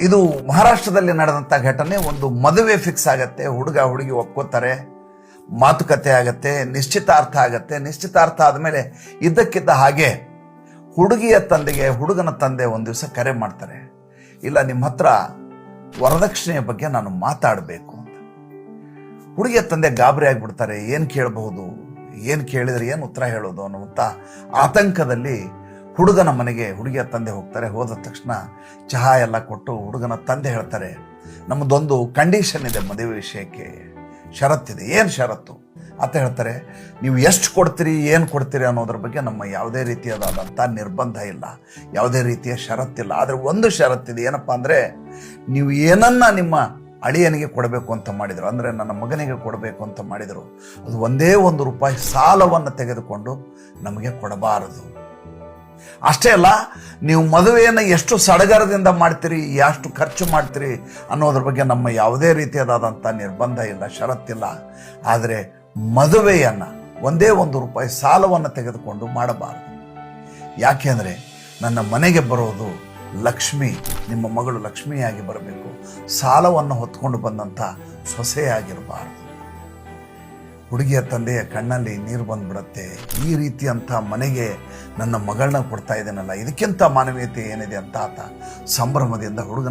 ಇದು ಮಹಾರಾಷ್ಟ್ರದಲ್ಲಿ ನಡೆದಂಥ ಘಟನೆ. ಒಂದು ಮದುವೆ ಫಿಕ್ಸ್ ಆಗತ್ತೆ, ಹುಡುಗ ಹುಡುಗಿ ಒಪ್ಕೋತಾರೆ, ಮಾತುಕತೆ ಆಗತ್ತೆ, ನಿಶ್ಚಿತಾರ್ಥ ಆಗತ್ತೆ. ನಿಶ್ಚಿತಾರ್ಥ ಆದಮೇಲೆ ಇದ್ದಕ್ಕಿದ್ದ ಹಾಗೆ ಹುಡುಗಿಯ ತಂದೆಗೆ ಹುಡುಗನ ತಂದೆ ಒಂದು ದಿವಸ ಕರೆ ಮಾಡ್ತಾರೆ. ಇಲ್ಲ, ನಿಮ್ಮ ಹತ್ರ ವರದಕ್ಷಿಣೆಯ ಬಗ್ಗೆ ನಾನು ಮಾತಾಡಬೇಕು ಅಂತ. ಹುಡುಗಿಯ ತಂದೆ ಗಾಬರಿ ಆಗಿಬಿಡ್ತಾರೆ. ಏನು ಕೇಳಬಹುದು, ಏನು ಕೇಳಿದ್ರೆ ಏನು ಉತ್ತರ ಹೇಳೋದು ಅನ್ನುವಂಥ ಆತಂಕದಲ್ಲಿ ಹುಡುಗನ ಮನೆಗೆ ಹುಡುಗಿಯ ತಂದೆ ಹೋಗ್ತಾರೆ. ಹೋದ ತಕ್ಷಣ ಚಹಾ ಎಲ್ಲ ಕೊಟ್ಟು ಹುಡುಗನ ತಂದೆ ಹೇಳ್ತಾರೆ, ನಮ್ಮದೊಂದು ಕಂಡೀಷನ್ ಇದೆ, ಮದುವೆ ವಿಷಯಕ್ಕೆ ಷರತ್ತಿದೆ. ಏನು ಷರತ್ತು ಅಂತ ಹೇಳ್ತಾರೆ. ನೀವು ಎಷ್ಟು ಕೊಡ್ತೀರಿ, ಏನು ಕೊಡ್ತೀರಿ ಅನ್ನೋದ್ರ ಬಗ್ಗೆ ನಮ್ಮ ಯಾವುದೇ ರೀತಿಯಾದಂಥ ನಿರ್ಬಂಧ ಇಲ್ಲ, ಯಾವುದೇ ರೀತಿಯ ಷರತ್ತಿಲ್ಲ. ಆದರೆ ಒಂದು ಷರತ್ತಿದೆ. ಏನಪ್ಪ ಅಂದರೆ, ನೀವು ಏನನ್ನ ನಿಮ್ಮ ಅಳಿಯನಿಗೆ ಕೊಡಬೇಕು ಅಂತ ಮಾಡಿದರು, ಅಂದರೆ ನನ್ನ ಮಗನಿಗೆ ಕೊಡಬೇಕು ಅಂತ ಮಾಡಿದರು, ಅದು ಒಂದೇ ₹1 ಸಾಲವನ್ನು ತೆಗೆದುಕೊಂಡು ನಮಗೆ ಕೊಡಬಾರದು. ಅಷ್ಟೇ ಅಲ್ಲ, ನೀವು ಮದುವೆಯನ್ನು ಎಷ್ಟು ಸಡಗರದಿಂದ ಮಾಡ್ತೀರಿ, ಎಷ್ಟು ಖರ್ಚು ಮಾಡ್ತೀರಿ ಅನ್ನೋದ್ರ ಬಗ್ಗೆ ನಮ್ಮ ಯಾವುದೇ ರೀತಿಯಾದಂಥ ನಿರ್ಬಂಧ ಇಲ್ಲ, ಷರತ್ತಿಲ್ಲ. ಆದರೆ ಮದುವೆಯನ್ನು ಒಂದೇ ₹1 ಸಾಲವನ್ನು ತೆಗೆದುಕೊಂಡು ಮಾಡಬಾರದು. ಯಾಕೆಂದರೆ ನನ್ನ ಮನೆಗೆ ಬರೋದು ಲಕ್ಷ್ಮಿ, ನಿಮ್ಮ ಮಗಳು ಲಕ್ಷ್ಮಿಯಾಗಿ ಬರಬೇಕು, ಸಾಲವನ್ನು ಹೊತ್ಕೊಂಡು ಬಂದಂಥ ಸೊಸೆಯಾಗಿರಬಾರದು. ಹುಡುಗಿಯ ತಂದೆಯ ಕಣ್ಣಲ್ಲಿ ನೀರು ಬಂದ್ಬಿಡುತ್ತೆ. ಈ ರೀತಿಯಂಥ ಮನೆಗೆ ನನ್ನ ಮಗಳನ್ನ ಕೊಡ್ತಾ ಇದ್ದೇನಲ್ಲ, ಇದಕ್ಕಿಂತ ಮಾನವೀಯತೆ ಏನಿದೆ ಅಂತ ಆತ ಸಂಭ್ರಮದಿಂದ ಹುಡುಗನ